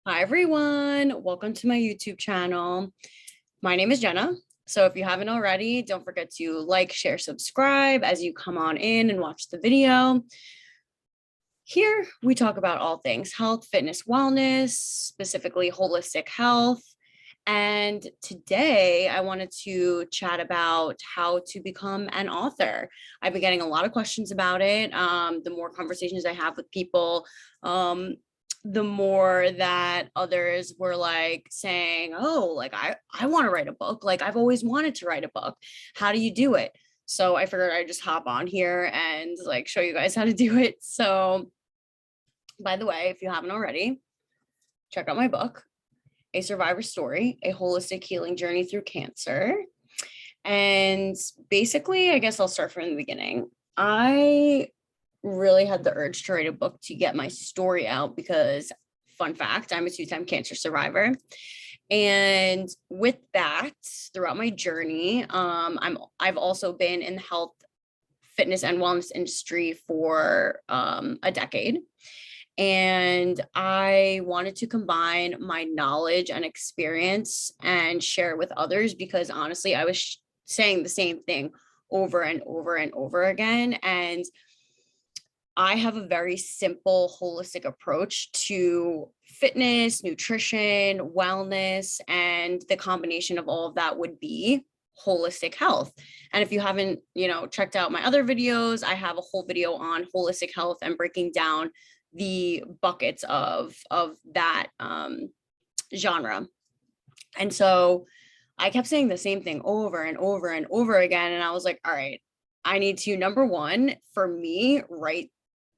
Hi, everyone. Welcome to my YouTube channel. My name is Jenna. So if you haven't already, don't forget to like, share, subscribe as you come on in and watch the video. Here, we talk about all things health, fitness, wellness, specifically holistic health. And today I wanted to chat about how to become an author. I've been getting a lot of questions about it. The more conversations I have with people, the more that others were like saying, oh, like I want to write a book. Like I've always wanted to write a book. How do you do it? So I figured I'd just hop on here and like show you guys how to do it. So by the way, if you haven't already, check out my book, A Survivor's Story, A Holistic Healing Journey Through Cancer. And basically, I guess I'll start from the beginning. I really had the urge to write a book to get my story out because, fun fact, I'm a two-time cancer survivor. And with that, throughout my journey, I've also been in the health, fitness, and wellness industry for a decade. And I wanted to combine my knowledge and experience and share it with others because honestly, I was saying the same thing over and over and over again. And I have a very simple, holistic approach to fitness, nutrition, wellness, and the combination of all of that would be holistic health. And if you haven't, checked out my other videos, I have a whole video on holistic health and breaking down the buckets of that genre. And so I kept saying the same thing over and over and over again. And I was like, all right, I need to, number one, for me, write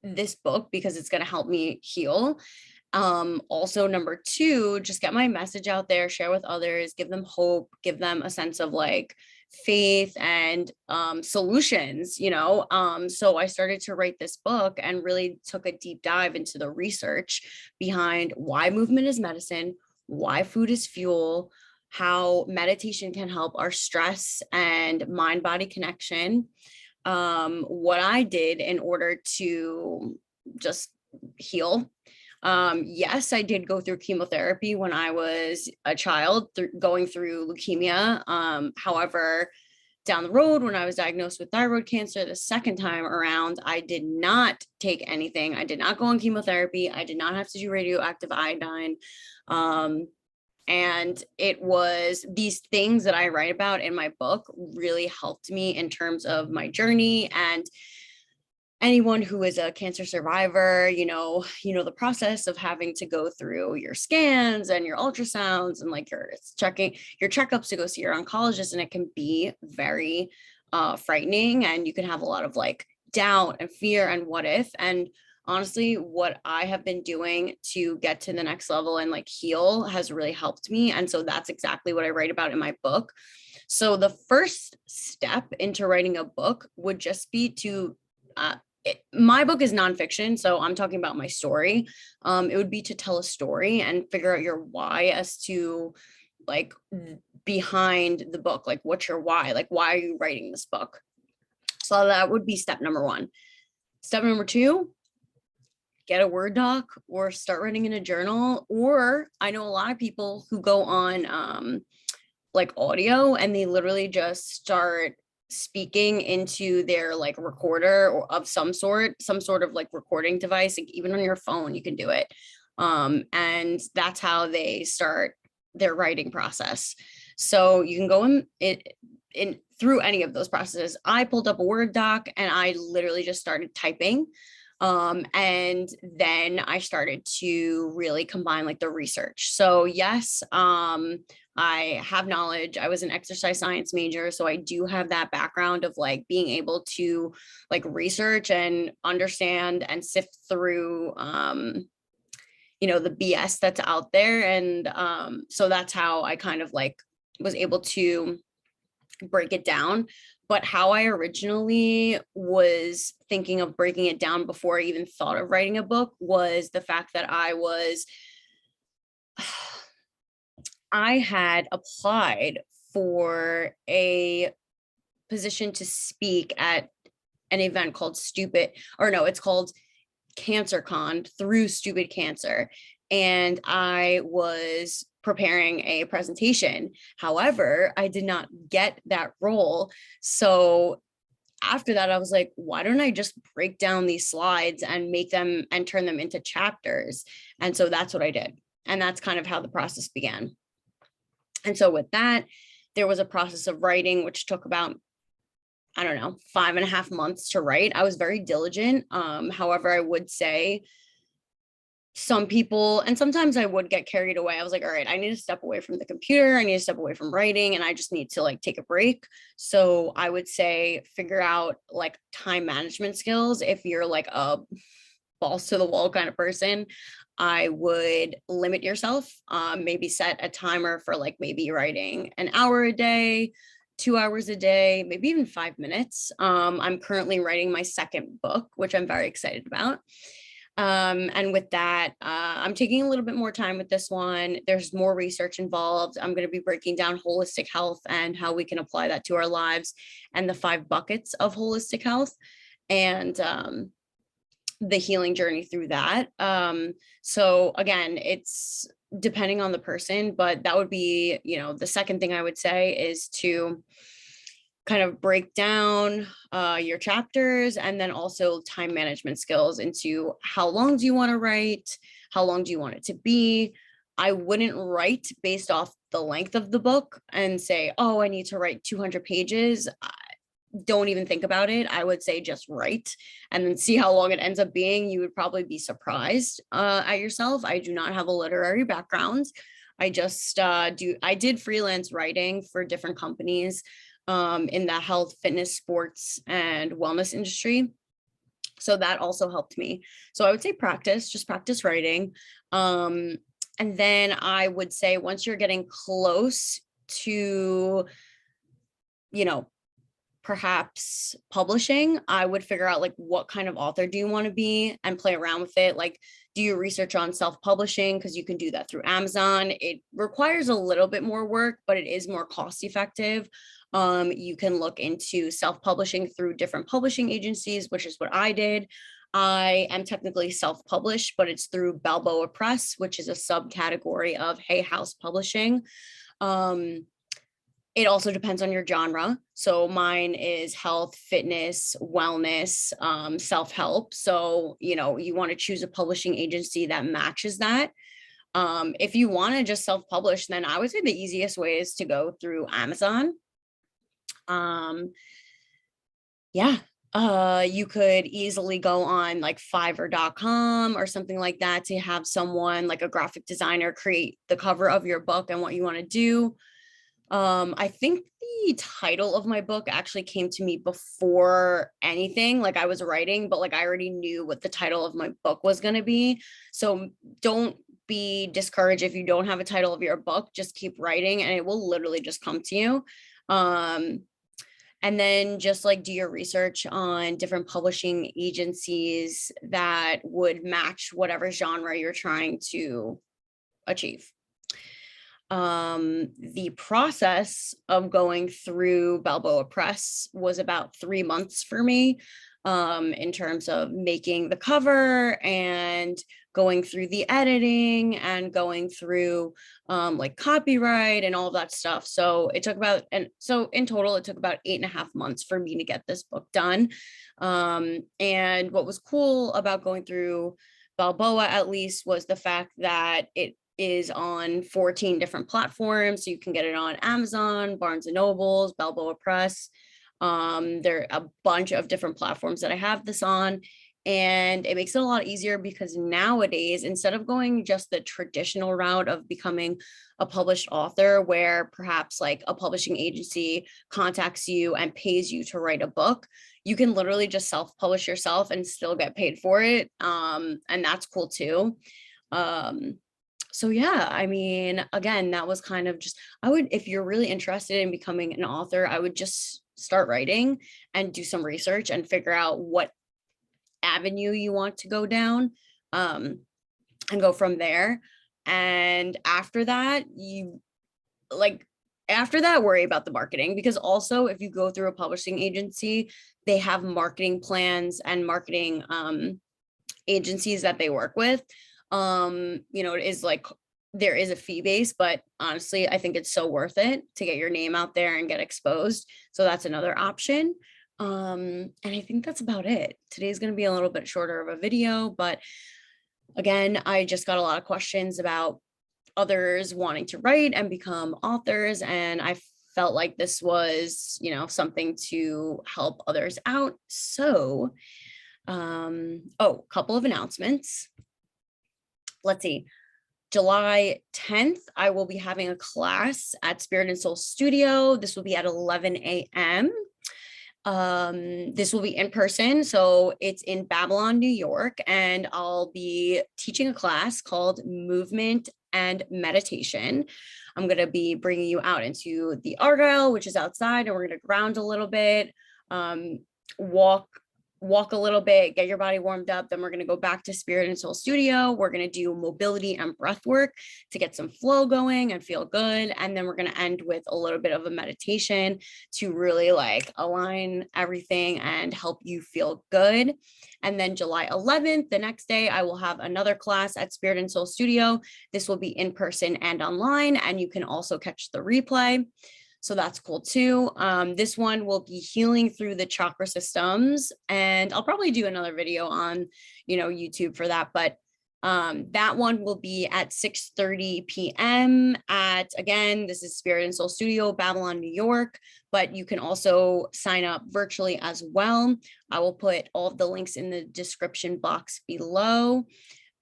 this book because it's going to help me heal. Also, number two, just get my message out there, share with others, give them hope, give them a sense of like faith and solutions, So I started to write this book and really took a deep dive into the research behind why movement is medicine, why food is fuel, how meditation can help our stress and mind-body connection, what I did in order to just heal. Yes, I did go through chemotherapy when I was a child, going through leukemia. However, down the road, when I was diagnosed with thyroid cancer the second time around, I did not take anything. I did not go on chemotherapy. I did not have to do radioactive iodine. And it was these things that I write about in my book really helped me in terms of my journey. And anyone who is a cancer survivor, the process of having to go through your scans and your ultrasounds and like your checking your checkups to go see your oncologist. And it can be very frightening, and you can have a lot of like doubt and fear and what if. And honestly, what I have been doing to get to the next level and like heal has really helped me. And so that's exactly what I write about in my book. So the first step into writing a book would just be to my book is nonfiction, so I'm talking about my story. It would be to tell a story and figure out your why as to like behind the book, like what's your why, like why are you writing this book? So that would be step number one. Step number two, get a Word doc or start writing in a journal. Or I know a lot of people who go on like audio and they literally just start speaking into their like recorder or of some sort of like recording device. Like even on your phone you can do it, and that's how they start their writing process. So you can go in through any of those processes. I pulled up a Word doc and I literally just started typing, and then I started to really combine like the research. So yes, I have knowledge. I was an exercise science major, so I do have that background of like being able to like research and understand and sift through the BS that's out there. And so that's how I kind of like was able to break it down. But how I originally was thinking of breaking it down before I even thought of writing a book was the fact that I had applied for a position to speak at an event called it's called CancerCon through Stupid Cancer. and I was preparing a presentation. However, I did not get that role. So after that, I was like, why don't I just break down these slides and make them and turn them into chapters? And so that's what I did. And that's kind of how the process began. And so with that, there was a process of writing, which took about, I don't know, 5.5 months to write. I was very diligent. However, I would say some people, and sometimes I would get carried away. I was like, all right, I need to step away from the computer. I need to step away from writing, and I just need to like take a break. So I would say figure out like time management skills. If you're like a balls to the wall kind of person, I would limit yourself. Maybe set a timer for like maybe writing an hour a day, 2 hours a day, maybe even 5 minutes. I'm currently writing my second book, which I'm very excited about. And with that, I'm taking a little bit more time with this one. There's more research involved. I'm going to be breaking down holistic health and how we can apply that to our lives, and the 5 buckets of holistic health, and the healing journey through that. So again, it's depending on the person, but that would be, the second thing I would say is to kind of break down your chapters, and then also time management skills into how long do you want to write? How long do you want it to be? I wouldn't write based off the length of the book and say, oh, I need to write 200 pages. Don't even think about it. I would say just write and then see how long it ends up being. You would probably be surprised at yourself. I do not have a literary background. I just I did freelance writing for different companies in the health, fitness, sports, and wellness industry. So that also helped me. So I would say just practice writing. And then I would say once you're getting close to, perhaps publishing, I would figure out like what kind of author do you want to be and play around with it. Like, do you research on self-publishing? Because you can do that through Amazon. It requires a little bit more work, but it is more cost effective. You can look into self-publishing through different publishing agencies, which is what I did. I am technically self-published, but it's through Balboa Press, which is a subcategory of Hay House Publishing. It also depends on your genre. So mine is health, fitness, wellness, self-help. So, you want to choose a publishing agency that matches that. If you want to just self-publish, then I would say the easiest way is to go through Amazon. You could easily go on like Fiverr.com or something like that to have someone like a graphic designer create the cover of your book and what you want to do. I think the title of my book actually came to me before anything. Like, I was writing, but like I already knew what the title of my book was going to be. So don't be discouraged if you don't have a title of your book. Just keep writing and it will literally just come to you. And then just like do your research on different publishing agencies that would match whatever genre you're trying to achieve. The process of going through Balboa Press was about 3 months for me, in terms of making the cover and going through the editing and going through like copyright and all of that stuff. So it took about, and so in total, it took about 8.5 months for me to get this book done. And what was cool about going through Balboa, at least, was the fact that it is on 14 different platforms. So you can get it on Amazon, Barnes and Nobles, Balboa Press. There are a bunch of different platforms that I have this on, and it makes it a lot easier because nowadays, instead of going just the traditional route of becoming a published author, where perhaps like a publishing agency contacts you and pays you to write a book, you can literally just self-publish yourself and still get paid for it. And that's cool too. So yeah, I mean, again, that was kind of just, if you're really interested in becoming an author, I would just start writing and do some research and figure out what avenue you want to go down, and go from there. And after that, worry about the marketing, because also if you go through a publishing agency, they have marketing plans and marketing agencies that they work with. It is like there is a fee base, but honestly, I think it's so worth it to get your name out there and get exposed. So that's another option. And I think that's about it. Today's going to be a little bit shorter of a video, but again, I just got a lot of questions about others wanting to write and become authors. And I felt like this was, something to help others out. So, a couple of announcements. Let's see. July 10th, I will be having a class at Spirit and Soul Studio. This will be at 11 a.m. This will be in person. So it's in Babylon, New York, and I'll be teaching a class called Movement and Meditation. I'm going to be bringing you out into the Argyle, which is outside, and we're going to ground a little bit, walk a little bit, get your body warmed up. Then we're going to go back to Spirit and Soul Studio. We're going to do mobility and breath work to get some flow going and feel good. And then we're going to end with a little bit of a meditation to really like align everything and help you feel good. And then July 11th, the next day, I will have another class at Spirit and Soul Studio. This will be in person and online, and you can also catch the replay. So that's cool too. This one will be healing through the chakra systems, and I'll probably do another video on, YouTube for that. But that one will be at 6:30 p.m. again, this is Spirit and Soul Studio, Babylon, New York, but you can also sign up virtually as well. I will put all of the links in the description box below.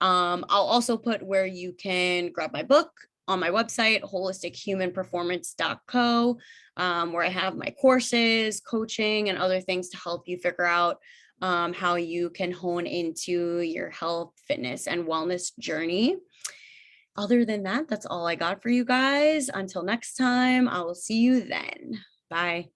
I'll also put where you can grab my book on my website, holistichumanperformance.co, where I have my courses, coaching, and other things to help you figure out how you can hone into your health, fitness, and wellness journey. Other than that, that's all I got for you guys. Until next time, I will see you then. Bye.